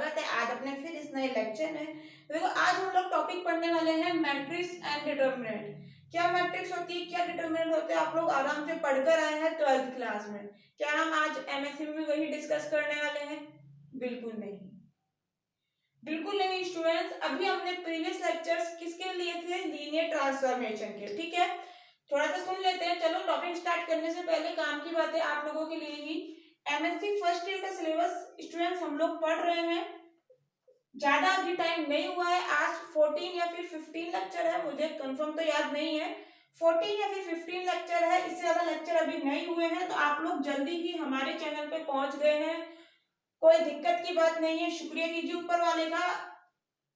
स्वागत है आज अपने फिर इस नए लेक्चर में। देखो आज हम लोग टॉपिक पढ़ने वाले हैं मैट्रिक्स एंड डिटर्मिनेंट। क्या मैट्रिक्स होती है, क्या डिटर्मिनेंट होते हैं, आप लोग आराम से पढ़कर आए हैं 12th क्लास में। क्या हम आज एमएससी में वही डिस्कस करने वाले हैं? बिल्कुल नहीं, बिल्कुल नहीं स्टूडेंट्स। अभी हमने प्रीवियस लेक्चर्स किसके लिए थे? लीनियर ट्रांसफॉर्मेशन के। ठीक है, थोड़ा सा सुन लेते हैं। चलो टॉपिक स्टार्ट करने से पहले काम की बात है आप लोगों के लिए ही। एमएससी फर्स्ट ईयर का सिलेबस स्टूडेंट्स हम लोग पढ़ रहे हैं। ज्यादा अभी टाइम नहीं हुआ है, आज 14 या फिर 15 लेक्चर है, मुझे कंफर्म तो याद नहीं है। 14 या फिर 15 लेक्चर है, इससे ज्यादा लेक्चर अभी नहीं हुए हैं। तो आप लोग जल्दी ही हमारे चैनल पे पहुंच गए हैं, कोई दिक्कत की बात नहीं है। शुक्रिया कीजिए ऊपर वाले का,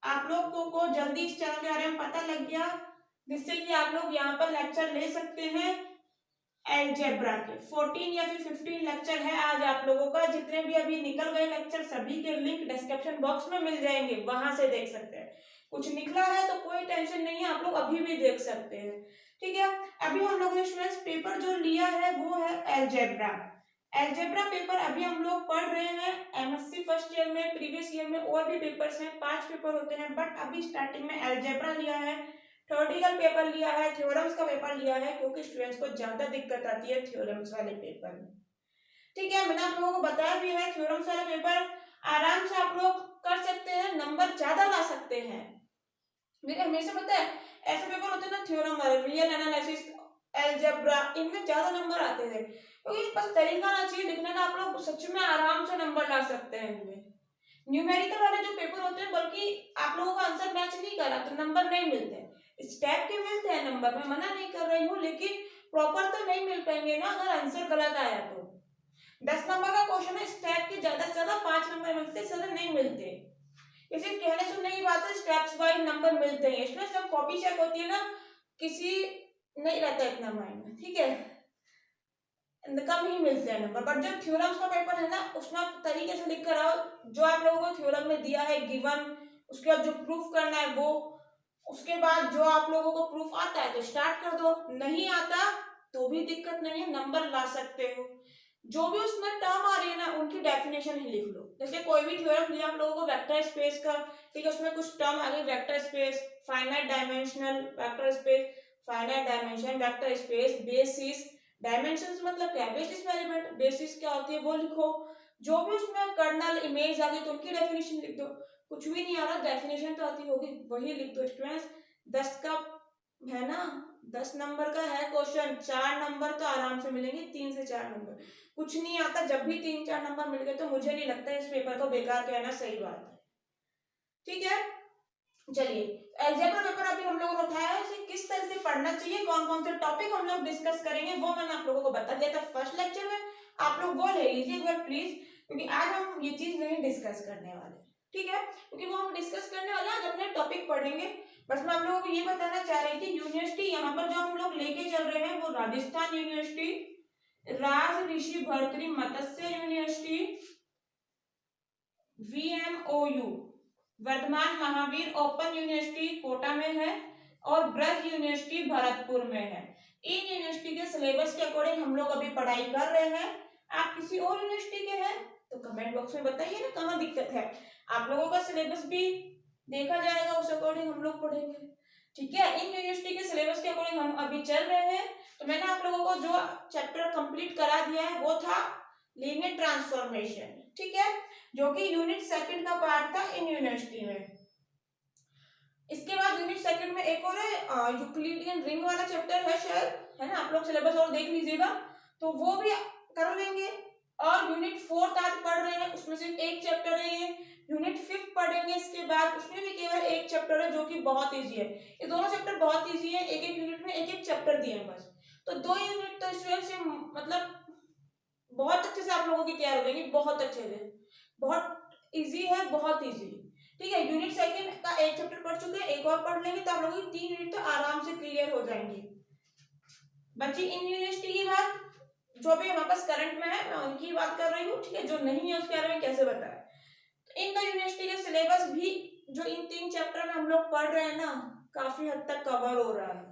आप लोगों को जल्दी इस चैनल के बारे में पता लग गया, जिससे कि आप लोग यहाँ पर लेक्चर ले सकते हैं अलजेब्रा के। 14 या फिर 15 लेक्चर है आज आप लोगों का। जितने भी अभी निकल गए लेक्चर सभी के लिंक डिस्क्रिप्शन बॉक्स में मिल जाएंगे, वहां से देख सकते हैं। कुछ निकला है तो कोई टेंशन नहीं है, आप लोग अभी भी देख सकते हैं। ठीक है, अभी हम लोग ने स्टूडेंट्स पेपर जो लिया है वो है अलजेब्रा। अलजेब्रा पेपर अभी हम लोग पढ़ रहे हैं एमएससी फर्स्ट ईयर में। प्रीवियस ईयर में और भी पेपर्स हैं, 5 पेपर होते हैं, बट अभी स्टार्टिंग में अलजेब्रा लिया है। थ्योरेटिकल पेपर लिया है, थ्योरम्स का पेपर लिया है, क्योंकि स्टूडेंट्स को ज्यादा दिक्कत आती है थ्योरम्स वाले पेपर में। ठीक है, मैंने आप लोगों को बताया भी है थ्योरम्स वाला पेपर आराम से आप लोग कर सकते हैं, नंबर ज्यादा ला सकते हैं। मेरे हमेशा पता है ऐसे पेपर होते हैं ना थ्योरम वाले, रियल एनालिसिस, अलजेब्रा, इनमें ज्यादा नंबर आते थे, क्योंकि बस तरीका ना चाहिए लिखने का, आप लोग सच में आराम से नंबर ला सकते हैं इनमें। न्यूमेरिकल वाले जो पेपर होते हैं, बल्कि आप लोगों का आंसर मैच नहीं करा तो नंबर नहीं मिलते। स्टेप के मिलते हैं नंबर, मैं मना नहीं कर रही हूँ, लेकिन प्रॉपर तो नहीं मिल पाएंगे ना अगर आंसर गलत आया तो। 10 नंबर का क्वेश्चन है, स्टेप के ज्यादा से ज्यादा 5 नंबर मिलते, ज्यादा नहीं मिलते। इसे कहने सुनने की बात है, स्टेप्स वाइज नंबर मिलते हैं, इसमें सब कॉपी चेक होती है ना, किसी नहीं रहता इतना माइंड में। ठीक है, कम ही मिलते हैं नंबर। बट जो थ्योरम्स का पेपर है ना, उसमें आप तरीके से लिख कर आओ, जो आप लोगों को थ्योरम में दिया है गिवन, उसके बाद जो प्रूफ करना है वो, उसके बाद जो आप लोगों को प्रूफ आता है तो स्टार्ट कर दो, नहीं आता तो भी दिक्कत नहीं है, नंबर ला सकते हो। जो भी उसमें टर्म आ रही है ना, उनकी डेफिनेशन ही लिख लो। जैसे कोई भी थ्योरम दिया आप लोगों को वेक्टर स्पेस का, ठीक है, उसमें कुछ टर्म आ गई, vector space, finite dimensional vector space, finite dimension vector space, basis, dimensions मतलब क्या है, बेसिस एलिमेंट, बेसिस क्या होती है वो लिखो। जो भी उसमें कर्नल इमेज आ गई तो उनकी डेफिनेशन लिख दो। कुछ भी नहीं आ रहा, डेफिनेशन तो आती होगी, वही लिख दो स्टूडेंट्स। 10 का है ना, 10 नंबर का है क्वेश्चन, 4 नंबर तो आराम से मिलेंगे, 3 से 4 नंबर। कुछ नहीं आता, जब भी 3-4 नंबर मिल गए तो मुझे नहीं लगता इस पेपर को बेकार कहना सही बात है। ठीक है, चलिए अलजेब्रा पेपर अभी हम लोगों ने उठाया है, इसे किस तरह से पढ़ना चाहिए, कौन कौन से टॉपिक हम लोग डिस्कस करेंगे वो मैंने आप लोगों को बता दिया था फर्स्ट लेक्चर में। आप लोग वो ले लीजिए एक बार प्लीज, क्योंकि आज हम ये चीज नहीं डिस्कस करने वाले। ठीक है, क्योंकि वो हम डिस्कस करने वाले आज अपने टॉपिक पढ़ेंगे। बस मैं आप लोगों को ये बताना चाह रही थी, यूनिवर्सिटी यहाँ पर जो हम लोग लेके चल रहे हैं वो Rajasthan university, Raj Rishi Bhartri Matsya university, VMOU Vardhman Mahavir open university Kota में है, और ब्रज यूनिवर्सिटी भरतपुर में है। इन यूनिवर्सिटी के सिलेबस के अकॉर्डिंग हम लोग अभी पढ़ाई कर रहे हैं। आप किसी और यूनिवर्सिटी के हैं तो कमेंट बॉक्स में बताइए ना कहाँ दिक्कत है, आप लोगों का सिलेबस भी देखा जाएगा, उस अकॉर्डिंग हम लोग पढ़ेंगे। ठीक है, इन यूनिवर्सिटी के सिलेबस के अकॉर्डिंग हम अभी चल रहे हैं। तो मैंने आप लोगों को जो चैप्टर कंप्लीट करा दिया है वो था लीनियर ट्रांसफॉर्मेशन। ठीक है, जो कि यूनिट सेकंड का पार्ट था इन यूनिवर्सिटी में। इसके बाद यूनिट सेकंड में एक और है यूक्लिडियन रिंग वाला चैप्टर है शायद, है ना, आप लोग सिलेबस और देख लीजिएगा तो वो भी कर लेंगे। और यूनिट 4 आज पढ़ रहे हैं, उसमें सिर्फ एक चैप्टर है ये। यूनिट 5 पढ़ेंगे इसके बाद, उसमें भी केवल एक चैप्टर है जो कि बहुत इजी है। ये दोनों चैप्टर बहुत इजी है, एक एक यूनिट में एक एक चैप्टर दिए हैं बस। तो 2 यूनिट तो स्टूडेंट्स से मतलब बहुत अच्छे से आप लोगों की तैयार हो जाएगी, बहुत अच्छे से, बहुत इजी है, बहुत इजी। ठीक है, यूनिट सेकंड का एक चैप्टर पढ़ चुके हैं, एक और पढ़ लेंगे तो आप लोगों की 3 यूनिट तो आराम से क्लियर हो जाएंगी। बच्ची इन यूनिवर्सिटी की बात, जो भी हमारे पास करंट में है मैं उनकी बात कर रही हूँ। ठीक है, जो नहीं है उसके बारे में कैसे बताया। तो इन यूनिवर्सिटी के सिलेबस भी जो इन 3 चैप्टर में हम लोग पढ़ रहे हैं ना, काफी हद तक कवर हो रहा है।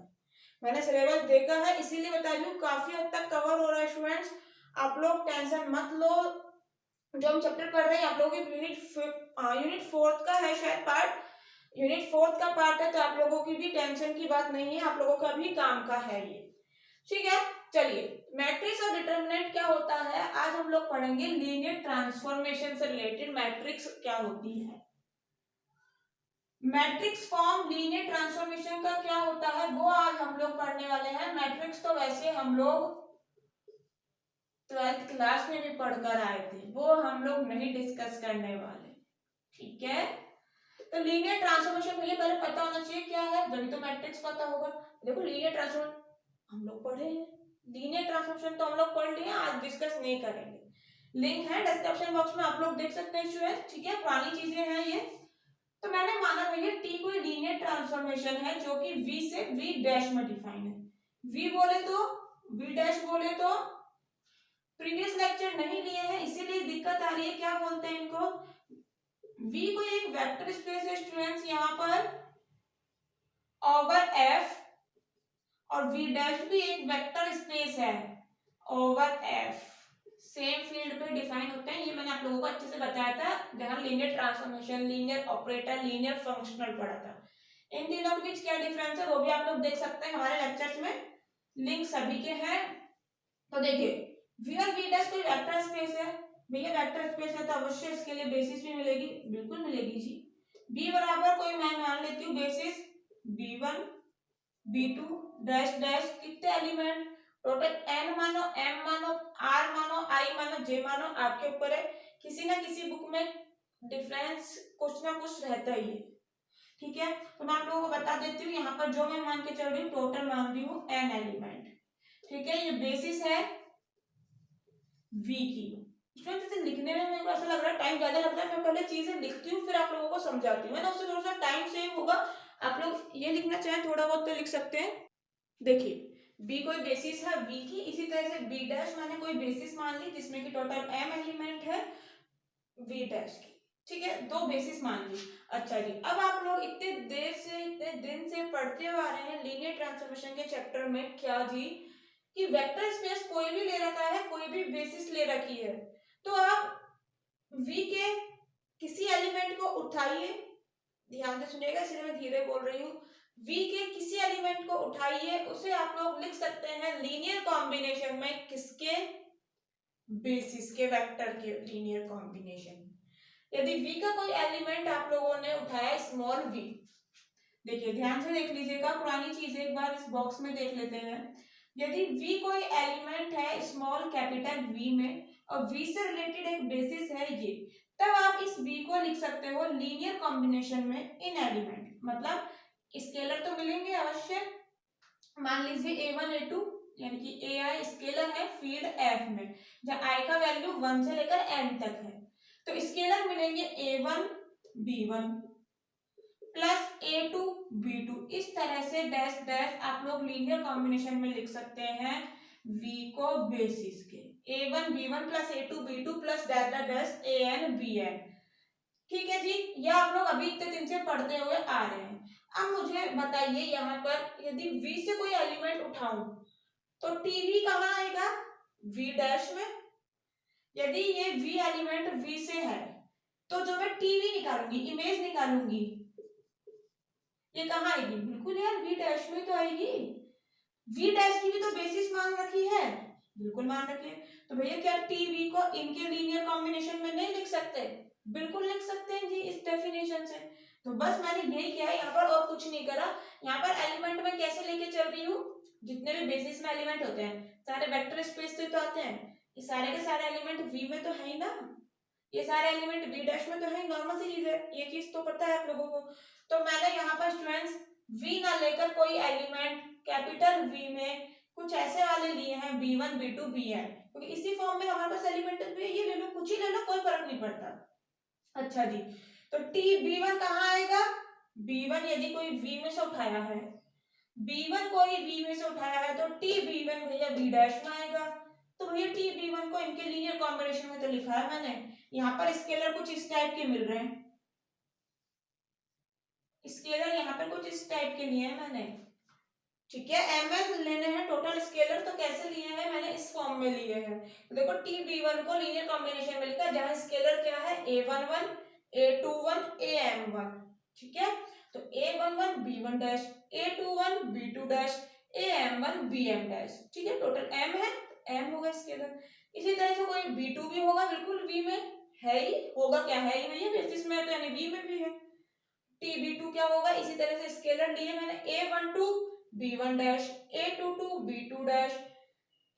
मैंने सिलेबस देखा है इसीलिए बता रही हूँ, काफी हद तक कवर हो रहा है स्टूडेंट्स, आप लोग टेंशन मत लो। जो हम चैप्टर पढ़ रहे हैं आप लोगों की यूनिट फोर्थ का है शायद पार्ट, यूनिट फोर्थ का पार्ट है, तो आप लोगों की भी टेंशन की बात नहीं है, आप लोगों का भी काम का है ये, ठीक है। चलिए, मैट्रिक्स और डिटरमिनेंट क्या होता है, आज हम लोग पढ़ेंगे लीनियर ट्रांसफॉर्मेशन से रिलेटेड मैट्रिक्स क्या होती है। मैट्रिक्स फॉर्म लीनियर ट्रांसफॉर्मेशन का क्या होता है वो आज हम लोग पढ़ने वाले हैं। मैट्रिक्स तो वैसे हम लोग 12th क्लास में भी पढ़कर आए थे, वो हम लोग नहीं डिस्कस करने वाले, ठीक है। तो लीनियर ट्रांसफॉर्मेशन मुझे पहले पता होना चाहिए क्या है, जब तो मैट्रिक्स पता होगा। देखो लीनियर ट्रांसफॉर्मेशन हम लोग पढ़े हैं, लीनियर ट्रांसफॉर्मेशन तो हम लोग पढ़ लिए, आज डिस्कस नहीं करेंगे। लिंक है डिस्क्रिप्शन बॉक्स में, आप लोग देख सकते हैं स्टूडेंट, ठीक है, पुरानी चीजें हैं ये। तो मैंने माना भैया टी कोई लीनियर ट्रांसफॉर्मेशन है जो कि v से v डैश में डिफाइन है। v बोले तो v डैश बोले तो प्रीवियस लेक्चर नहीं लिए हैं इसीलिए दिक्कत आ रही है, क्या बोलते हैं इनको, v कोई एक वेक्टर स्पेस है स्टूडेंट्स यहाँ पर ओवर f, और v डैश भी एक वेक्टर स्पेस है ओवर f, सेम फील्ड पे डिफाइन होते हैं। ये मैंने आप लोगों को अच्छे से बताया था जहां linear transformation, linear operator, linear functional पढ़ा था। इन तीनों के बीच क्या डिफरेंस है वो भी आप लोग देख सकते हैं हमारे लेक्चर्स में, लिंक सभी के हैं। तो देखिए v और v डैश कोई वेक्टर स्पेस है, भैया वेक्टर स्पेस है तो अवश्य इसके लिए बेसिस भी मिलेगी, बिल्कुल मिलेगी जी। b बराबर कोई मैं मान लेती हूँ basis b1 b2 dash dash, कितने एलिमेंट टोटल n मानो, m मानो, r मानो, i मानो, j मानो, आपके ऊपर है। किसी ना किसी बुक में डिफरेंस कुछ ना कुछ रहता ही है, ठीक है। तो मैं आप लोगों को बता देती हूँ, यहाँ पर जो मैं मान के चल रही हूँ टोटल मान रही हूँ n एलिमेंट, ठीक है। ये बेसिस है v की। जैसे लिखने में मेरे को ऐसा लग रहा है टाइम ज्यादा लगता है, मैं पहले चीजें लिखती हूँ फिर आप लोगों को समझाती हूँ, है ना, उससे थोड़ा सा टाइम सेव होगा। आप लोग ये लिखना चाहें थोड़ा बहुत तो लिख सकते हैं। देखिए b कोई बेसिस है v की, इसी तरह से b डैश मैंने कोई बेसिस मान ली जिसमें कि टोटल m एलिमेंट है v डैश की, ठीक है, दो बेसिस मान ली। अच्छा जी, अब आप लोग इतने देर से, इतने दिन से पढ़ते हुए आ रहे हैं लीनियर ट्रांसफॉर्मेशन के चैप्टर में क्या जी, कि वेक्टर स्पेस कोई भी ले रखा है, कोई भी बेसिस ले रखी है, तो आप v के किसी एलिमेंट को उठाइए, ध्यान से सुनिएगा इसलिए मैं धीरे बोल रही हूँ, v के किसी एलिमेंट को उठाइए, उसे आप लोग लिख सकते हैं लीनियर कॉम्बिनेशन में, किसके, बेसिस के वेक्टर के लीनियर कॉम्बिनेशन। यदि v का कोई एलिमेंट आप लोगों ने उठाया स्मॉल v, देखिए ध्यान से देख लीजिएगा, पुरानी चीज एक बार इस बॉक्स में देख लेते हैं। यदि v कोई एलिमेंट है स्मॉल कैपिटल v में और v से रिलेटेड एक बेसिस है ये, तब आप इस v को लिख सकते हो लीनियर कॉम्बिनेशन में इन एलिमेंट, मतलब स्केलर तो मिलेंगे अवश्य। मान लीजिए a1 a2 यानी कि ai स्केलर है फील्ड f में, जहां i का वैल्यू 1 से लेकर n तक है, तो स्केलर मिलेंगे a1 b1 plus a2 b2, इस तरह से डैश डैश आप लोग लीनियर कॉम्बिनेशन में लिख सकते हैं v को बेसिस के a1 b1 plus a2 b2 plus dash dash dash an bn, ठीक है जी। ये आप लोग अभी इतने दिन से पढ़ते हुए आ रहे हैं। अब मुझे बताइए यहाँ पर यदि v से कोई एलिमेंट उठाऊं तो tv कहाँ आएगा, v डैश में। यदि ये v एलिमेंट v से है तो जो मैं tv निकालूंगी, इमेज निकालूंगी, ये कहाँ आएगी, बिल्कुल यार v डैश में तो आएगी। v डैश की भी तो बेसिस मान रखी है, बिल्कुल मान रखी है, तो भैया क्या tv को इनके लीनियर कॉम्बिनेशन में नहीं लिख सकते, बिल्कुल लिख सकते हैं जी इस डेफिनेशन से। तो बस मैंने यही किया है यहाँ पर और कुछ नहीं करा। यहाँ पर एलिमेंट में कैसे लेके चल रही हूँ, जितने भी बेसिस में एलिमेंट होते हैं सारे वेक्टर स्पेस से तो आते हैं, ये सारे के सारे एलिमेंट v में तो है ही ना, ये सारे एलिमेंट v डैश में तो है, नॉर्मल सी चीज है, ये चीज तो पता है आप लोगों को। तो मैंने यहाँ पर स्टूडेंट्स v ना लेकर कोई एलिमेंट कैपिटल v में कुछ ऐसे वाले लिए हैं b1 b2 bn, क्योंकि इसी फॉर्म में हमारे पास एलिमेंट है, ये ले लो, कुछ ही ले लो, कोई फर्क नहीं पड़ता। अच्छा जी, तो t b1 कहाँ आएगा, b1 यदि कोई v में से उठाया है, b1 कोई v में से उठाया है तो t b1 भैया v डैश में आएगा। तो भैया t b1 को इनके लीनियर कॉम्बिनेशन में तो लिखा है मैंने, यहाँ पर स्केलर कुछ इस टाइप के मिल रहे हैं, स्केलर यहाँ पर कुछ इस टाइप के लिए है मैंने, ठीक है। एम एन लेने हैं टोटल स्केलर, तो कैसे लिए हैं, मैंने इस फॉर्म में लिए हैं। तो देखो टी बी वन को लीनियर कॉम्बिनेशन में लिखा, जहां स्केलर क्या है A one one, A two one, A M one. ठीक है, तो A one one B one dash, A two one B two dash, A M one B M dash. ठीक है, टोटल एम है, एम होगा scalar. इसी तरह से कोई बी टू भी होगा, बिल्कुल वी में है ही होगा, क्या है ही भैया बेसिस में, तो यानी वी में भी है। टी बी टू क्या होगा, इसी तरह से स्केलर लिए मैंने A one two B one dash, A two two B two dash,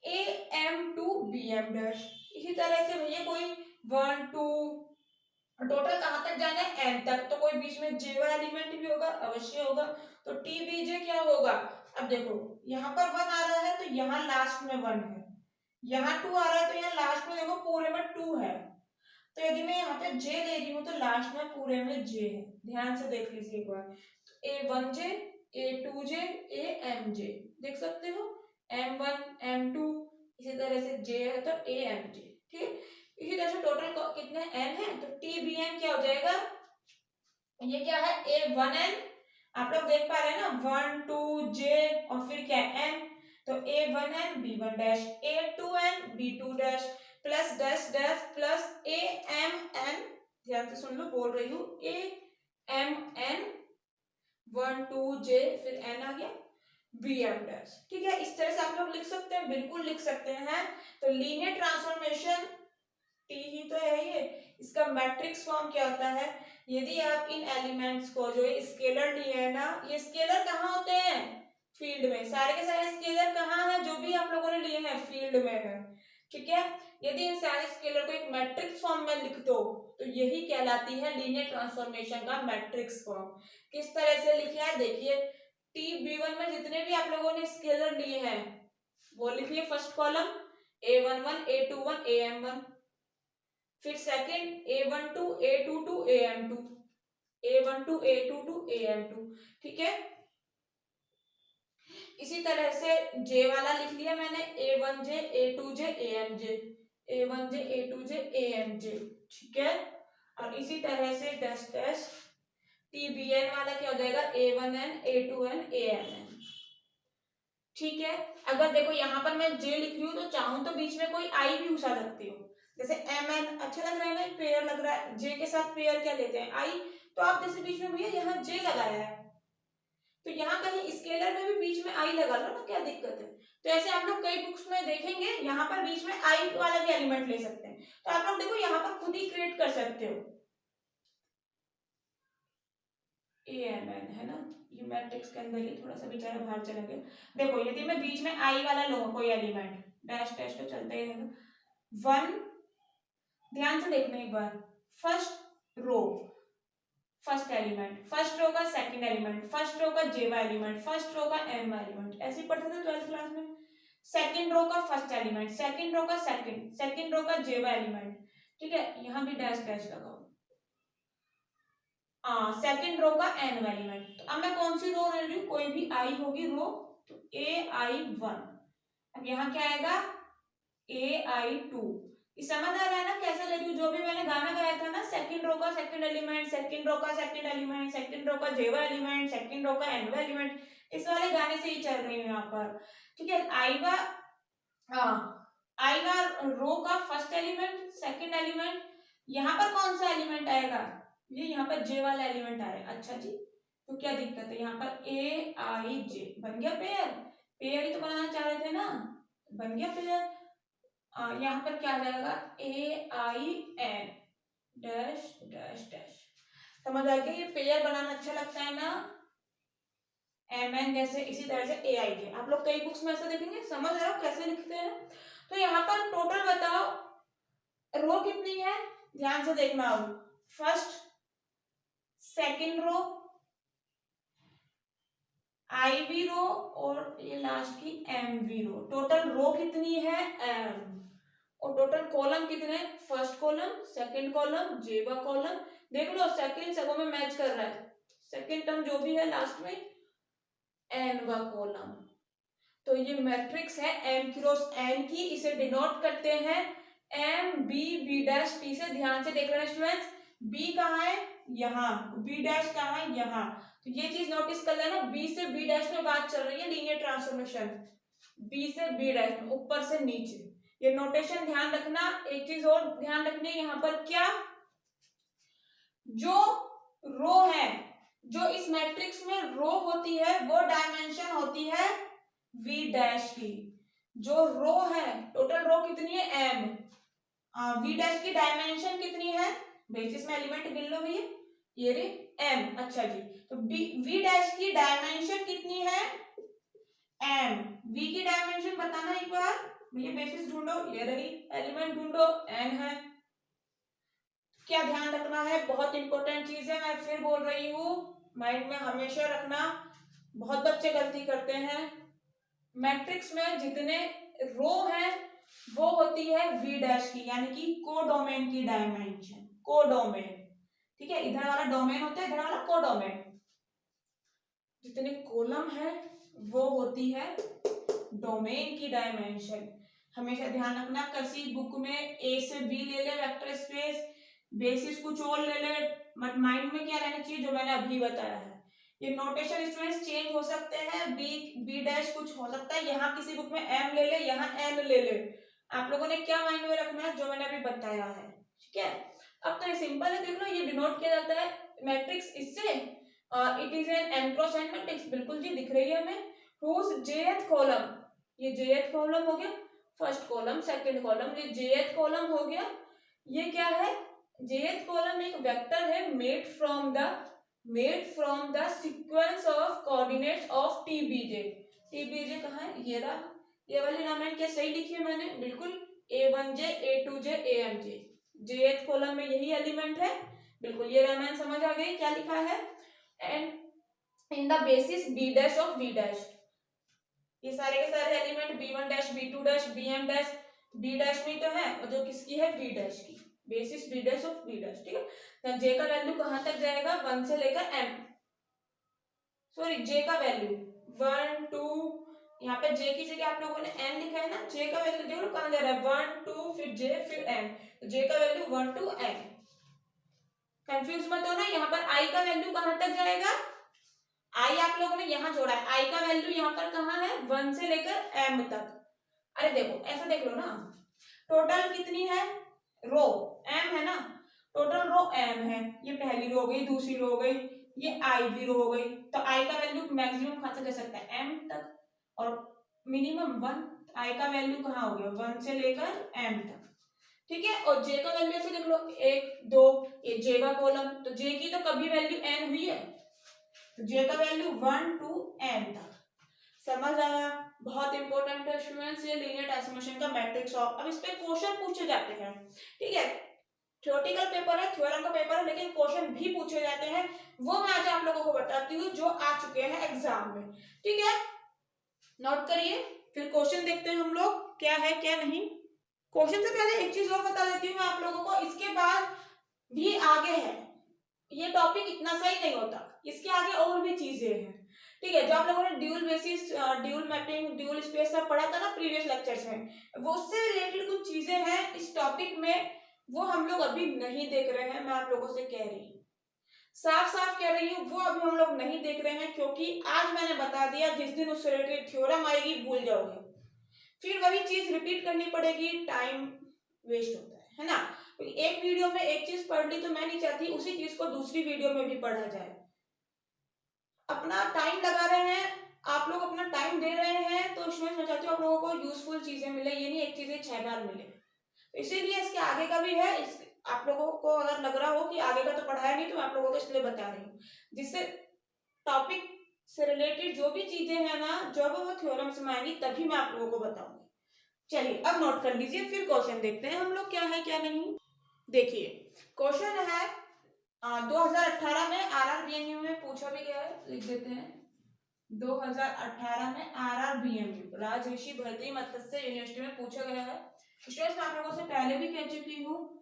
A M two B M dash. इसी तरह से भैया कोई वन टू, टोटल कहां तक जाना है एन तक, तो कोई बीच में जे वाला एलिमेंट भी होगा, अवश्य होगा। तो टी बी जे क्या होगा, अब देखो यहाँ पर वन आ रहा है तो यहाँ लास्ट में वन है, यहाँ टू आ रहा है तो यहाँ लास्ट में देखो पूरे में टू है। तो यदि मैं यहाँ पे जे ले रही हूँ तो लास्ट में पूरे में जे है, ध्यान से देख लीजिए एक बार। तो A one J, A two J, A M J, देख सकते हो, एम वन एम टू, इसी तरह से जे है तो ए एम जे। ठीक, इसी तरह से टोटल कितने एन है, तो टी बी एन क्या हो जाएगा, ये क्या है ए वन एन, आप लोग देख पा रहे हैं ना, वन टू जे और फिर क्या है एन, तो A one N B one dash, A two N B two dash, plus dash dash plus A M N, ध्यान से सुन लो बोल रही हूँ, A M N one two J, फिर एन आ गया, बी एम डैश। ठीक है, इस तरह से आप लोग लिख सकते हैं, बिल्कुल लिख सकते हैं। तो लीनियर ट्रांसफॉर्मेशन टी ही तो है ये, इसका मैट्रिक्स फॉर्म क्या होता है, यदि आप इन एलिमेंट्स को जो स्केलर लिए है ना, ये स्केलर कहाँ होते हैं, फील्ड में, सारे के सारे स्केलर कहाँ है, जो भी आप लोगों ने लिए हैं फील्ड में है। ठीक है, यदि इन सारे स्केलर को एक मैट्रिक्स फॉर्म में लिख दो तो यही कहलाती है लीनियर ट्रांसफॉर्मेशन का मैट्रिक्स फॉर्म। किस तरह से लिखा है देखिए, टी बी वन में जितने भी आप लोगों ने स्केलर लिए हैं वो लिखिए, first column A one one, A two one, A M one, फिर second A one two, A two two, A M two, A one two, A two two, A M two. ठीक है, इसी तरह से जे वाला लिख लिया मैंने, A one J, A two J, A M J, A one J, A two J, A M J. ठीक है, और इसी तरह से dash dash T B N वाला क्या हो जाएगा, A one N, A two N, A M N. ठीक है, अगर देखो यहाँ पर मैं जे लिख रही हूँ तो चाहूं तो बीच में कोई आई भी घुसा सकती हूँ, जैसे एम एन अच्छा लग रहा है ना, पेयर लग रहा है, जे के साथ पेयर क्या लेते हैं आई, तो आप जैसे बीच में भैया यहाँ जे लगाया है तो यहाँ कहीं स्केलर में भी बीच में आई लगा लो ना, क्या दिक्कत है। तो ऐसे आप लोग कई बुक्स में देखेंगे यहाँ पर बीच में आई वाला भी एलिमेंट ले सकते हैं, तो आप लोग देखो यहाँ पर खुद ही क्रिएट कर सकते हो, ए एम एन है ना, ये मैट्रिक्स के अंदर ही थोड़ा सा बेचारा बाहर चला गया। देखो यदि मैं बीच में आई वाला लूंगा कोई एलिमेंट, डैश डैश तो चलता ही रहेगा, वन, ध्यान से देखना एक बार, first row first element, first row का सेकंड एलिमेंट, फर्स्ट रो का जेवा एलिमेंट, फर्स्ट रो का एम एलिमेंट, ऐसे ही पढ़ते थे 12th क्लास में। सेकंड रो का फर्स्ट एलिमेंट, सेकंड रो का सेकंड रो का जेवा एलिमेंट। ठीक है, यहाँ भी डैश डैश लगाओ, सेकंड रो का एन एलिमेंट। तो अब मैं कौन सी रो ले रही हूँ, कोई भी आई होगी रो, तो ए आई वन, अब यहाँ क्या आएगा ए आई टू। समझ आ रहा है ना कैसे ले रही हूँ, जो भी मैंने गाना गाया था ना, सेकंड रो का सेकंड एलिमेंट, सेकंड रो का सेकंड एलिमेंट, सेकंड रो का जेवा एलिमेंट, सेकंड रो का एनवा एलिमेंट, इस वाले गाने से ही चल रही हूँ यहाँ पर। ठीक है, आईवा, हाँ आईवा रो का फर्स्ट एलिमेंट, सेकंड एलिमेंट, यहाँ पर कौन सा एलिमेंट आएगा, ये यहाँ पर जे वाला एलिमेंट आ रहा है। अच्छा जी, तो क्या दिक्कत है, यहाँ पर ए आई जे बन गया पेयर, पेयर ही तो बनाना चाह रहे थे ना, बन गया पेयर। यहाँ पर क्या आ जाएगा A I N dash dash dash, समझ आ गया, ये पेयर बनाना अच्छा लगता है ना, एम एन जैसे, इसी तरह से ए आई जे, आप लोग कई बुक्स में ऐसा देखेंगे, समझ रहे हो कैसे लिखते हैं। तो यहाँ पर टोटल बताओ रो कितनी है, ध्यान से देखना हो, first second row, I V row और ये लास्ट की M V row, total row कितनी है एम, और टोटल कॉलम कितने, फर्स्ट कॉलम, सेकंड कॉलम, जेवा कॉलम, देख लो सेकंड सबों में मैच कर रहा है, सेकंड टर्म जो भी है लास्ट में एन वा कॉलम। तो ये मैट्रिक्स है एम क्रॉस एन की, इसे डिनोट करते हैं M B B dash T से, ध्यान से देख रहे हैं स्टूडेंट्स, बी कहाँ है, यहाँ, बी डैश कहाँ है, यहाँ। तो ये चीज नोटिस कर लेना, बी से बी डैश में बात चल रही है, लीनियर ट्रांसफॉर्मेशन, बी से बी डैश में, ऊपर से नीचे, ये नोटेशन ध्यान रखना। एक चीज और ध्यान रखनी है यहाँ पर, क्या, जो रो है, जो इस मैट्रिक्स में रो होती है वो डायमेंशन होती है वी डैश की। जो रो है, टोटल रो कितनी है, एम, वी डैश की डायमेंशन कितनी है, बेसिस में एलिमेंट गिन लो भैया, ये रे एम। अच्छा जी, तो वी डैश की डायमेंशन कितनी है, एम। वी की डायमेंशन बताना एक बार भैया, बेसिस ढूंढो, ये रही, एलिमेंट ढूंढो, एन है। क्या ध्यान रखना है, बहुत इंपॉर्टेंट चीज है, मैं फिर बोल रही हूँ, माइंड में हमेशा रखना, बहुत बच्चे गलती करते हैं। मैट्रिक्स में जितने रो है वो होती है वी डैश की, यानी कि कोडोमेन की डायमेंशन, कोडोमेन, ठीक है, इधर वाला डोमेन होता है, इधर वाला कोडोमेन। जितने कॉलम है वो होती है डोमेन की डायमेंशन। हमेशा ध्यान रखना, किसी बुक में ए से बी ले ले वेक्टर स्पेस, बेसिस कुछ और ले ले, बट माइंड में क्या रहना चाहिए, जो मैंने अभी बताया है। ये नोटेशन स्टूडेंट्स चेंज हो सकते हैं, बी डैश कुछ हो सकता है, यहाँ किसी बुक में एम ले ले, यहाँ एन ले ले, आप लोगों ने क्या माइंड में रखना है, जो मैंने अभी बताया है, ठीक है। अब तो ये सिंपल है, देख लो, ये डिनोट किया जाता है मैट्रिक्स इससे, it is an M cross N matrix, बिल्कुल जी दिख रही है हमें, whose jth कॉलम, ये jth कॉलम हो गया, फर्स्ट कॉलम, सेकंड कॉलम, ये jth कॉलम हो गया, ये क्या है, jth कॉलम एक वेक्टर है made from the sequence of coordinates of tbj। tbj कहाँ है, ये रहा, ये वाली एलिमेंट क्या सही लिखी है मैंने, बिल्कुल, a1j a2j amj, jth column में यही एलिमेंट है, बिल्कुल, ये एलिमेंट समझ आ गई क्या लिखा है, and in the basis b dash of v dash, ये सारे के सारे element b1 dash b2 dash bm dash b dash में तो है, और जो किसकी है v डैश की, basis b dash of v dash, ठीक है। तो j का वैल्यू कहां तक जाएगा, 1 से लेकर m, सॉरी j का वैल्यू 1 2, यहाँ पे j की जगह आप लोगों ने n लिखा है ना, j का वैल्यू देखो कहां जा रहा है, 1 2 फिर j फिर m, तो j का वैल्यू 1 to n, कंफ्यूज मत होना, यहाँ पर i का वैल्यू कहां तक जाएगा, आई आप लोगों ने यहाँ जोड़ा है, आई का वैल्यू यहाँ पर कहाँ है, 1 से लेकर m तक। अरे देखो ऐसा देख लो ना, टोटल कितनी है रो, m है ना, टोटल रो m है, ये पहली रो हो गई, दूसरी रो हो गई, ये i भी रो हो गई, तो i का वैल्यू मैक्सिमम कहाँ तक जा सकता है, m तक, और मिनिमम 1, i का वैल्यू कहाँ हो गया, 1 से लेकर m तक, ठीक है। और j का वैल्यू ऐसे देख लो, 1 2, ये j का कॉलम, तो j की तो कभी वैल्यू n हुई है, j का वैल्यू 1 to n तक, समझ आया, बहुत इंपॉर्टेंट है स्टूडेंट्स ये लीनियर ट्रांसफॉर्मेशन का मैट्रिक्स ऑफ। अब इस पे क्वेश्चन पूछे जाते हैं, ठीक है, थ्योरेटिकल पेपर है, थ्योरम का पेपर है, लेकिन क्वेश्चन भी पूछे जाते हैं, वो मैं आज आप लोगों को बताती हूँ जो आ चुके हैं एग्जाम में, ठीक है, नोट करिए, फिर क्वेश्चन देखते हैं हम लोग क्या है क्या नहीं। क्वेश्चन से पहले एक चीज और बता देती हूँ मैं आप लोगों को, इसके बाद भी आगे है, ये टॉपिक इतना सही नहीं होता, इसके आगे और भी चीजें हैं, ठीक है, जो आप लोगों ने dual basis, dual mapping, dual space सब पढ़ा था ना प्रीवियस लेक्चर्स में, वो उससे रिलेटेड कुछ चीजें हैं इस टॉपिक में, वो हम लोग अभी नहीं देख रहे हैं, मैं आप लोगों से कह रही हूँ, साफ साफ कह रही हूँ, वो अभी हम लोग नहीं देख रहे हैं, क्योंकि आज मैंने बता दिया, जिस दिन उससे रिलेटेड थ्योरम आएगी भूल जाओगे, फिर वही चीज रिपीट करनी पड़ेगी, टाइम वेस्ट होता है ना, एक वीडियो में एक चीज पढ़ ली तो मैं नहीं चाहती उसी चीज को दूसरी वीडियो में भी पढ़ा जाए, अपना टाइम लगा रहे हैं आप लोग, अपना टाइम दे रहे हैं, तो स्टूडेंट्स मैं चाहती हूँ आप लोगों को यूजफुल चीजें मिले, ये नहीं एक चीजें 6 बार मिले, तो इसीलिए इसके आगे का भी है, इस आप लोगों को अगर लग रहा हो कि आगे का तो पढ़ाया नहीं, तो मैं आप लोगों को इसलिए बता रही हूँ, जिससे टॉपिक से रिलेटेड जो भी चीजें हैं ना, जब वो थ्योरम में आएंगी तभी मैं आप लोगों को बताऊंगी। चलिए अब नोट कर लीजिए, फिर क्वेश्चन देखते हैं हम लोग क्या है क्या नहीं। देखिए क्वेश्चन है 2018 में RRBNU में पूछा भी गया है, लिख देते हैं 2018 में RRBNU राजऋषि भरतरी मत्स्य यूनिवर्सिटी में पूछा गया है। स्टूडेंट्स मैं आप लोगों से पहले भी कह चुकी हूँ,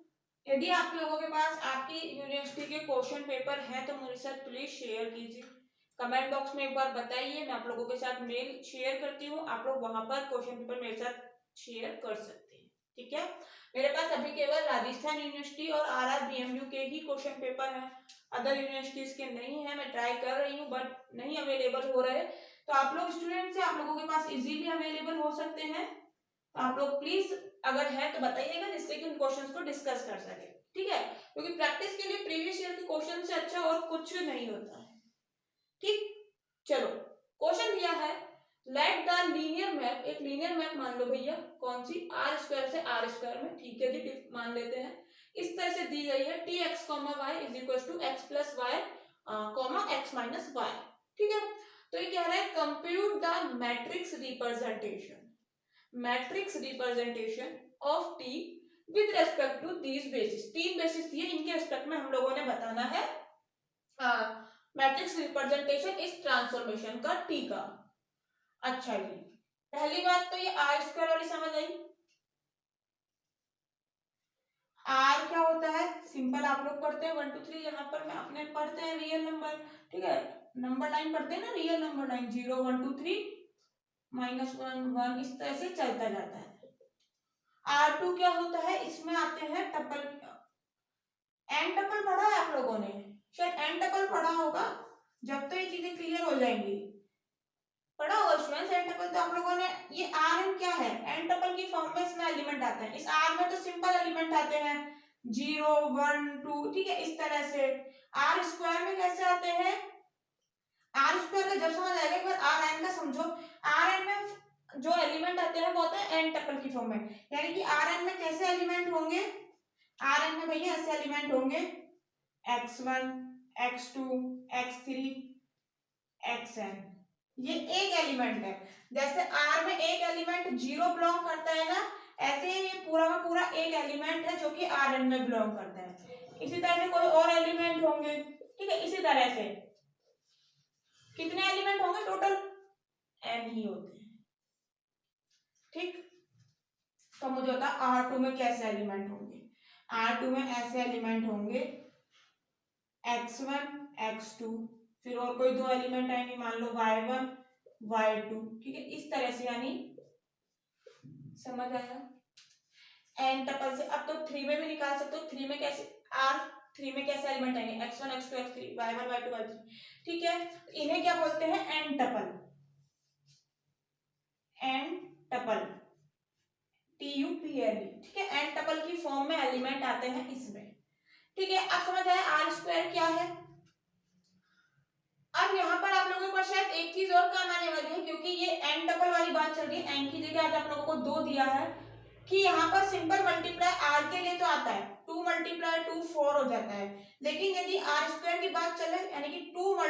यदि आप लोगों के पास आपकी यूनिवर्सिटी के क्वेश्चन पेपर है तो मेरे साथ प्लीज शेयर कीजिए, कमेंट बॉक्स में एक बार बताइए, मैं आप लोगों के साथ मेल शेयर करती हूँ, आप लोग वहां पर क्वेश्चन पेपर मेरे साथ शेयर कर सकते हैं, ठीक है, मेरे पास अभी केवल राजस्थान यूनिवर्सिटी और RRBMU के ही क्वेश्चन पेपर हैं, अदर यूनिवर्सिटीज के नहीं है। मैं ट्राई कर रही हूँ बट नहीं अवेलेबल हो रहे, तो आप लोग स्टूडेंट्स हैं, आप लोगों के पास इजीली अवेलेबल हो सकते हैं, तो आप लोग प्लीज अगर है तो बताइएगा, जिससे कि उन क्वेश्चंस को डिस्कस कर सके। ठीक है, क्योंकि प्रैक्टिस के लिए प्रीवियस ईयर के क्वेश्चन से अच्छा और कुछ नहीं होता है। ठीक, चलो क्वेश्चन दिया है, लेट द लीनियर मैप, एक लीनियर मैप मान लो भैया, कौन सी, आर स्क्वायर से आर स्क्वायर में, ठीक है जी, मान लेते हैं। इस तरह से दी गई है T X comma Y is equal to X plus Y comma X minus Y. ठीक है, तो ये कह रहा है compute the matrix representation, matrix representation of T with respect to these basis, तीन बेसिस दिए, इनके रेस्पेक्ट में हम लोगों ने बताना है मैट्रिक्स रिप्रेजेंटेशन इस ट्रांसफॉर्मेशन का टी का। अच्छा जी, पहली बात तो ये आर स्क्वायर वाली समझ आई। आर क्या होता है, सिंपल आप लोग पढ़ते हैं 1 2 3, यहाँ पर मैं अपने पढ़ते हैं रियल नंबर, ठीक है, नंबर लाइन पढ़ते हैं ना, रियल नंबर लाइन 0 1 2 3 -1 1 इस तरह से चलता जाता है। R2 क्या होता है, इसमें आते हैं टपल, एन टपल पढ़ा है आप लोगों ने, शायद एन टपल पढ़ा होगा, जब तो ये चीजें क्लियर हो जाएंगी, पढ़ा होगा स्टूडेंट्स एन टपल, तो आप लोगों ने, ये आर एन क्या है, एन टपल की फॉर्म में इसमें एलिमेंट आते हैं, इस आर में तो सिंपल एलिमेंट आते हैं 0 1 2, ठीक है, इस तरह से। आर स्क्वायर में कैसे आते हैं, आर स्क्वायर का जब समझ आएगा, एक बार आर एन का समझो, आर एन में जो एलिमेंट आते हैं वो होते हैं एन टपल की फॉर्म में, यानी कि आर एन में कैसे एलिमेंट होंगे, आर एन में भैया ऐसे एलिमेंट होंगे x1 x2 x3 xn, ये एक एलिमेंट है। जैसे आर में एक एलिमेंट 0 बिलोंग करता है ना, ऐसे ही ये पूरा का पूरा एक एलिमेंट है जो कि आर एन में बिलोंग करता है। इसी तरह से कोई और एलिमेंट होंगे, ठीक है, इसी तरह से कितने एलिमेंट होंगे टोटल, n ही होते हैं। ठीक, तो मुझे होता है R2 में कैसे एलिमेंट होंगे, R2 में ऐसे एलिमेंट होंगे x1 x2, फिर और कोई दो एलिमेंट आएंगे, मान लो y1 y2, ठीक है, इस तरह से, यानी समझ आया। एन टपल से अब तो 3 में भी निकाल सकते हो, 3 में कैसे, R3 में कैसे एलिमेंट आएंगे x1 x2 x3 y1 y2 y3, ठीक है, इन्हें क्या बोलते हैं, N tuple, N tuple TUPLE, ठीक है, एन टपल की फॉर्म में एलिमेंट आते हैं इसमें। ठीक है, अब समझ आया आर स्क्वायर क्या है। अब यहाँ पर आप लोगों को शायद एक चीज और काम आने वाली है, क्योंकि ये एन टपल वाली बात चल रही है, एन की जगह आज आप लोगों को 2 दिया है, कि यहाँ पर सिंपल मल्टीप्लाई आर के लिए तो आता है 2 × 2 4 हो जाता है, लेकिन यदि आर स्क्वायर की बात चले, यानी कि 2 ×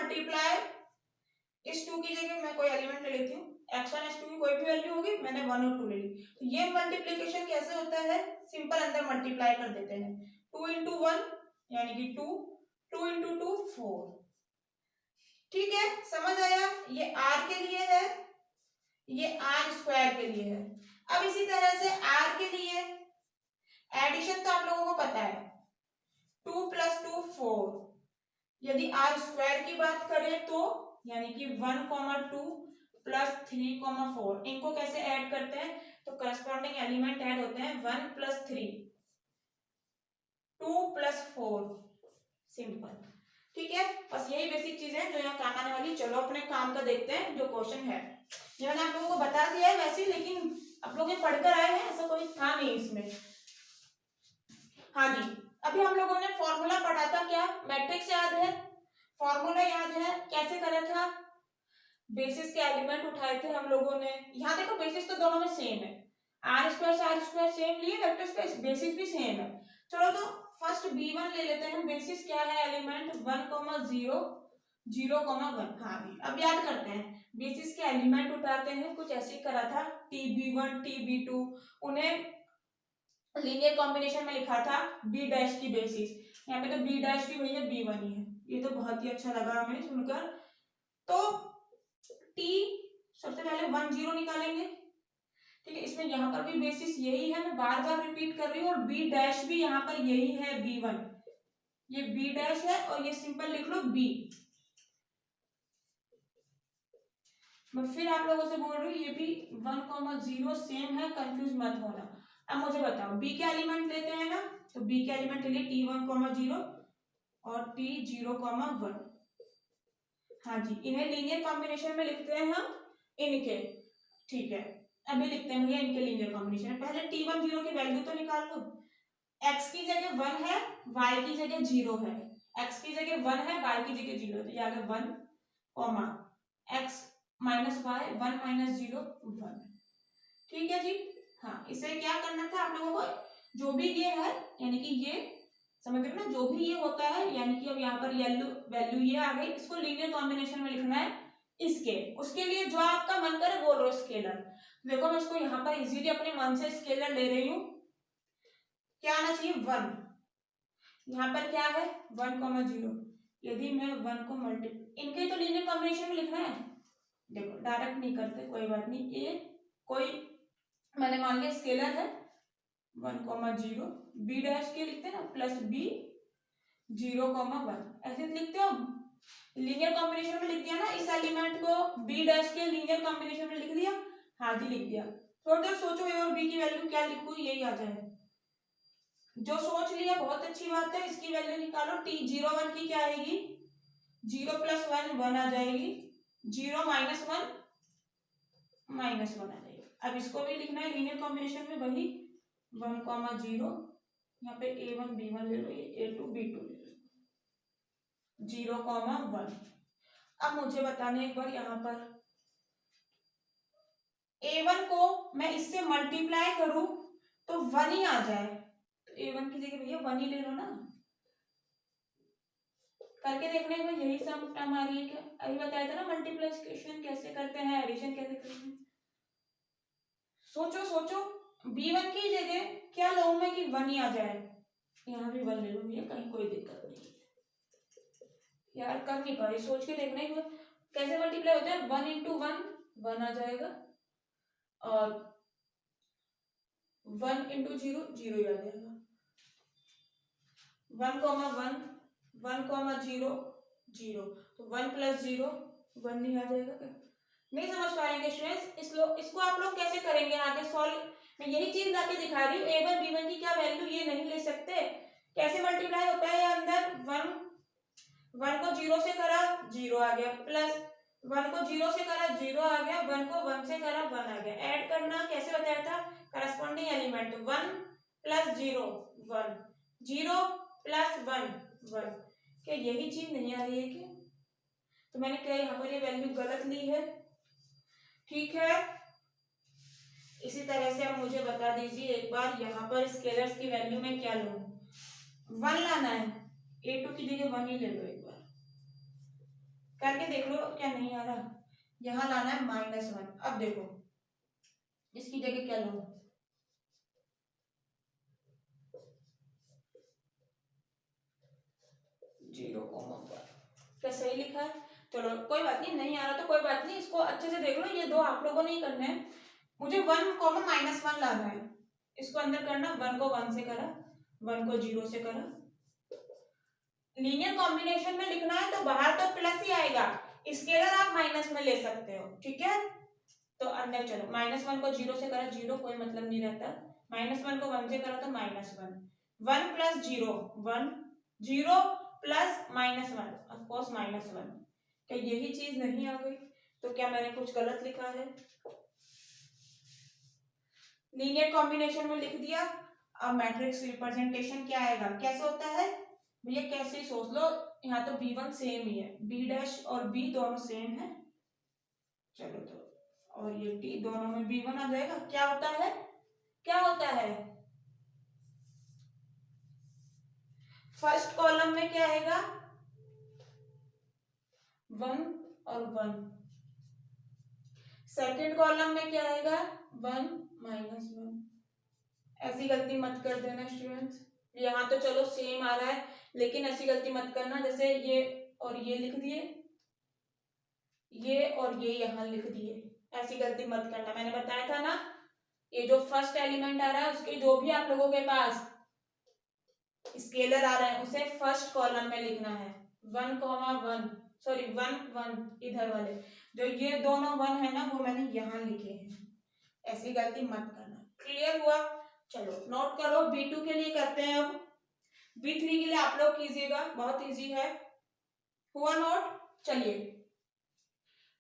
इस 2 की जगह मैं कोई एलिमेंट ले लेती हूँ, x1 x2 की कोई भी वैल्यू होगी, मैंने 1 और 2 ले ली, तो ये मल्टीप्लिकेशन कैसे होता है, सिंपल अंदर मल्टीप्लाई कर देते हैं, 2 × 1 यानी कि 2 2 × 2 4, ठीक है, समझ आया, ये r के लिए है, ये आर स्क्वायर के लिए है। अब इसी तरह से r के लिए एडिशन तो आप लोगों को पता है 2 + 2 4, यदि आर स्क्वायर की बात करें तो यानी कि 1 2 + 3 4, इनको कैसे ऐड करते हैं, तो करस्पॉन्डिंग एलिमेंट ऐड होते हैं 1 + 3 2 + 4, सिंपल, ठीक है, बस यही बेसिक चीज है जो यहाँ काम आने वाली। चलो अपने काम का देखते हैं जो क्वेश्चन है, ये मैंने आप लोगों को बता दिया है वैसे, लेकिन आप लोग ये पढ़कर आए हैं, ऐसा कोई था नहीं इसमें। हाँ जी, अभी हम लोगों ने फॉर्मूला पढ़ा था, क्या मैट्रिक्स याद है, फॉर्मूला याद है, कैसे करा था, बेसिस के एलिमेंट उठाए थे हम लोगों ने, यहाँ देखो बेसिस तो दोनों में सेम है, आर स्क्वायर से आर स्क्वायर सेम लिए, वेक्टर स्पेस बेसिस भी सेम है। चलो तो फर्स्ट b1 ले लेते हैं, बेसिस क्या है, एलिमेंट 1 0 0 1, हाँ भी अब याद करते हैं, बेसिस के एलिमेंट उठाते हैं, कुछ ऐसे करा था, tb1 tb2, उन्हें लीनियर कॉम्बिनेशन में लिखा था b डैश की बेसिस, यहाँ पे तो b डैश की वही है b1 ही है, ये तो बहुत ही अच्छा लगा हमें सुनकर। तो t सबसे पहले 1 0 निकालेंगे, ठीक है, इसमें यहाँ पर भी बेसिस यही है, मैं बार बार रिपीट कर रही हूँ, और b डैश भी यहाँ पर यही है b1, ये b डैश है, और ये सिंपल लिख लो b। मैं फिर आप लोगों से बोल रही हूँ, ये भी 1 0 सेम है, कंफ्यूज मत होना, अब मुझे बताओ बी के एलिमेंट लेते हैं ना, तो बी के एलिमेंट लिए t1, 0 और t0, 1। हाँ जी, इन्हें लीनियर कॉम्बिनेशन में लिखते हैं हम इनके, ठीक है। अभी लिखते हैं भैया इनके लीनियर कॉम्बिनेशन में। पहले t1, 0 की वैल्यू तो निकाल लो। x की जगह 1 है, y की जगह 0 है। x की जगह 1 है, y की जगह 0 है, तो ये आ गया 1, x माइनस वाई 1 माइनस 0 1। ठीक है जी। हाँ, इसे क्या करना था आप लोगों को, जो भी ये है यानी कि ये समझ रहे ना, जो भी ये होता है यानी कि अब यहाँ पर येलो वैल्यू ये आ गई, इसको लीनियर कॉम्बिनेशन में लिखना है इसके। उसके लिए जो आपका मन करे बोल रहे हो स्केलर। देखो मैं इसको यहाँ पर इजीली अपने मन से स्केलर ले रही हूँ। क्या आना चाहिए 1, यहाँ पर क्या है 1, 0। यदि मैं 1 को इनके तो लीनियर कॉम्बिनेशन में लिखना है। देखो डायरेक्ट नहीं करते, कोई बात नहीं, ए कोई मैंने मान लिया स्केलर है 1, 0, बी डैश के लिखते हैं ना प्लस बी 0, 1 ऐसे लिखते हो। लीनियर कॉम्बिनेशन में लिख दिया ना इस एलिमेंट को, बी डैश के लीनियर कॉम्बिनेशन में लिख दिया। हाँ जी लिख दिया। थोड़ी देर सोचो ए और बी की वैल्यू क्या लिखूं, यही आ जाए। जो सोच लिया बहुत अच्छी बात है, इसकी वैल्यू निकालो। t0, 1 की क्या आएगी 0 + 1 1 आ जाएगी, 0 - 1 -1 आ जाएगी। अब इसको भी लिखना है लीनियर कॉम्बिनेशन में वही 1, 0, यहाँ पे a1 b1 ले लो, ये a2 b2 ले लो, 0, 1। अब मुझे बताने एक बार यहाँ पर a1 को मैं इससे मल्टीप्लाई करूं तो 1 ही आ जाए, तो a1 की जगह भैया 1 ही ले लो ना। करके देखने में यही सब हमारी है। क्या अभी बताया था ना मल्टीप्लिकेशन कैसे करते हैं, एडिशन कैसे करते हैं। सोचो सोचो, b1 की जगह क्या लो मैं कि 1 ही आ जाए, यहाँ भी 1 ले लो भैया, कहीं कोई दिक्कत नहीं यार। कर नहीं पा रही, सोच के देखना ही कैसे मल्टीप्लाई होता है। 1 × 1 1 आ जाएगा, और 1 × 0 0 ही आ जाएगा। 1, 1 1, 0 0, तो 1 + 0 1 नहीं आ जाएगा क्या? नहीं समझ पाएंगे स्टूडेंट्स। इसको आप लोग कैसे करेंगे आगे सॉल्व। मैं यही चीज लाके दिखा रही हूँ, a1 b1 की क्या वैल्यू ये नहीं ले सकते। कैसे मल्टीप्लाई होता है अंदर 1 को 0 से करा 0 आ गया, प्लस 1 को 0 से करा 0 आ गया, 1 को 1 से करा 1 आ गया। ऐड करना कैसे बताया था, करस्पॉन्डिंग एलिमेंट 1 + 0 1, 0 + 1 1। क्या यही चीज नहीं आ रही है क्या? तो मैंने क्या यहाँ पर ये वैल्यू गलत ली है, ठीक है। इसी तरह से आप मुझे बता दीजिए एक बार यहाँ पर स्केलर्स की वैल्यू में क्या लूं। 1 लाना है, a2 की जगह 1 ही ले लो एक बार, करके देख लो क्या नहीं आ रहा। यहाँ लाना है -1। अब देखो इसकी जगह क्या लो, 0, क्या सही लिखा है? चलो कोई बात नहीं, नहीं आ रहा तो कोई बात नहीं, इसको अच्छे से देख लो। ये दो आप लोगों ने ही करने हैं, मुझे 1, -1 लाना है। इसको अंदर करना, 1 को 1 से करा, 1 को 0 से करा। लीनियर कॉम्बिनेशन में लिखना है तो बाहर तो प्लस ही आएगा, स्केलर आप माइनस में ले सकते हो, ठीक है। तो अंदर चलो, -1 को 0 से करा 0, कोई मतलब नहीं रहता। -1 को 1 से करा तो -1, 1 + 0 1, 0 + -1 ऑफ कोर्स -1। क्या यही चीज नहीं आ गई? तो क्या मैंने कुछ गलत लिखा है? लीनियर कॉम्बिनेशन में लिख दिया। अब मैट्रिक्स रिप्रेजेंटेशन क्या आएगा, कैसे होता है भैया, कैसे ही सोच लो। यहाँ तो b1 सेम ही है, b' और b दोनों सेम है, चलो तो, और ये t दोनों में b1 आ जाएगा। क्या होता है, क्या होता है, फर्स्ट कॉलम में क्या आएगा 1 और 1, सेकंड कॉलम में क्या आएगा 1 -1। ऐसी गलती मत कर देना स्टूडेंट्स। यहाँ तो चलो सेम आ रहा है, लेकिन ऐसी गलती मत करना जैसे ये और ये लिख दिए, ये और ये यहाँ लिख दिए, ऐसी गलती मत करना। मैंने बताया था ना, ये जो फर्स्ट एलिमेंट आ रहा है उसके जो भी आप लोगों के पास स्केलर आ रहे हैं उसे फर्स्ट कॉलम में लिखना है। 1, 1 सॉरी 1 1 इधर वाले जो ये दोनों 1 है ना वो मैंने यहाँ लिखे हैं, ऐसी गलती मत करना। क्लियर हुआ? चलो नोट करो, B2 के लिए करते हैं अब। B3 के लिए आप लोग कीजिएगा, बहुत इजी है। हुआ नोट? चलिए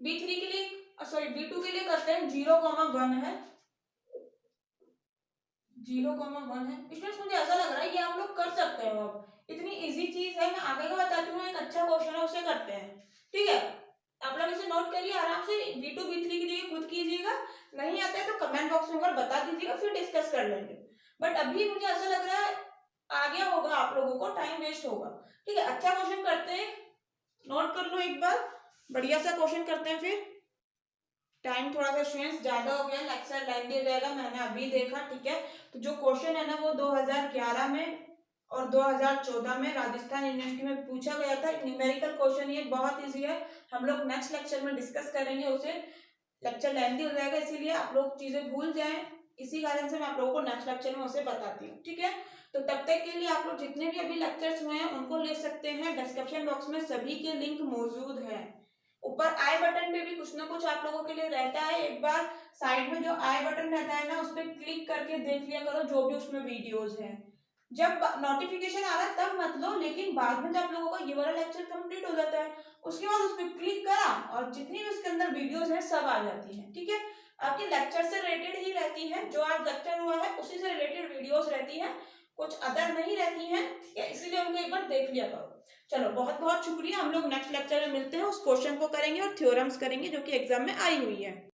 B3 के लिए, सॉरी B2 के लिए करते हैं। 0,1 है, 0,1 है। इसमें मुझे ऐसा लग रहा है ये आप लोग कर सकते हो। अब इतनी इजी चीज है, मैं आगे का बताती हूँ। एक अच्छा क्वेश्चन है, उसे करते हैं। ठीक है, आप लोग इसे नोट करिए आराम से। B2 B3 के लिए खुद कीजिएगा, नहीं आता है तो कमेंट बॉक्स में बता दीजिएगा, फिर डिस्कस कर लेंगे। बट अभी मुझे ऐसा लग रहा है आ गया होगा आप लोगों को, टाइम वेस्ट होगा। ठीक है, अच्छा क्वेश्चन करते हैं, नोट कर लो एक बार। बढ़िया सा क्वेश्चन करते हैं फिर। टाइम थोड़ा सा स्टूडेंट्स ज्यादा हो गया, लेक्चर लेंदी हो जाएगा, मैंने अभी देखा। ठीक है, तो जो क्वेश्चन है ना वो 2011 में और 2014 में राजस्थान यूनिवर्सिटी में पूछा गया था। न्यूमेरिकल क्वेश्चन, ये बहुत इजी है। हम लोग नेक्स्ट लेक्चर में डिस्कस करेंगे उसे। लेक्चर लेंदी हो जाएगा, इसीलिए आप लोग चीजें भूल जाएं, इसी कारण से मैं आप लोगों को नेक्स्ट लेक्चर में उसे बताती हूँ। ठीक है, तो तब तक के लिए आप लोग जितने भी अभी लेक्चर्स हुए हैं उनको ले सकते हैं। डिस्क्रिप्शन बॉक्स में सभी के लिंक मौजूद है। ऊपर आई बटन पे भी कुछ ना कुछ आप लोगों के लिए रहता है। एक बार साइड में जो आई बटन रहता है ना, उस पर क्लिक करके देख लिया करो जो भी उसमें वीडियोस हैं। जब नोटिफिकेशन आ रहा है तब मत लो, लेकिन बाद में जब आप लोगों का ये वाला लेक्चर कंप्लीट हो जाता है उसके बाद उस पर क्लिक करा और जितनी भी उसके अंदर वीडियोस हैं सब आ जाती हैं। ठीक है, आपके लेक्चर से रिलेटेड ही रहती है, जो आज लेक्चर हुआ है उसी से रिलेटेड वीडियोस रहती हैं, कुछ अदर नहीं रहती हैं। इसीलिए उनको एक बार देख लिया करो। चलो बहुत बहुत शुक्रिया, हम लोग नेक्स्ट लेक्चर में मिलते हैं, उस क्वेश्चन को करेंगे और थ्योरम्स करेंगे जो कि एग्जाम में आई हुई है।